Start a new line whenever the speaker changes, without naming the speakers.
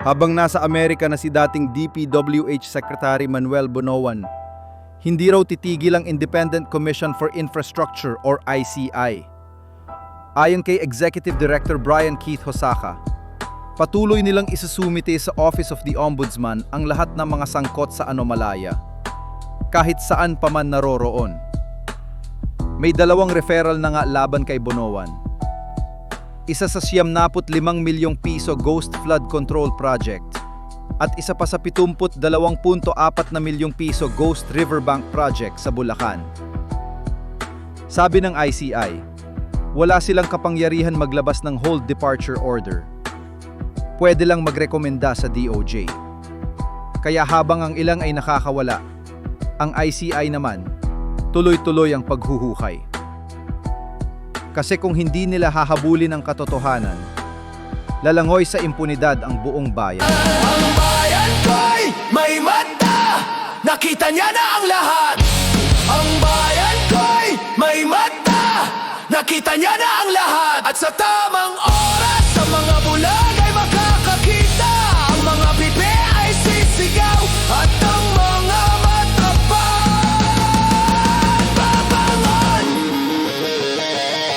Habang nasa Amerika na si dating DPWH Secretary Manuel Bonoan, hindi raw titigil ang Independent Commission for Infrastructure or ICI. Ayon kay Executive Director Brian Keith Hosaka, patuloy nilang isusumite sa Office of the Ombudsman ang lahat ng mga sangkot sa anomalaya, kahit saan pa man naroroon. May 2 referral na nga laban kay Bonoan. Isa sa 75 milyong piso Ghost Flood Control Project at isa pa sa 72.4 na milyong piso Ghost Riverbank Project sa Bulacan. Sabi ng ICI, wala silang kapangyarihan maglabas ng hold departure order. Pwede lang magrekomenda sa DOJ. Kaya habang ang ilang ay nakakawala, ang ICI naman, tuloy-tuloy ang paghuhukay. Kasi kung hindi nila hahabulin ang katotohanan, lalangoy sa impunidad ang buong bayan.
Ang bayan ko'y may mata, nakita niya na ang lahat. Ang bayan ko'y may mata, nakita niya na ang lahat. At sa tamang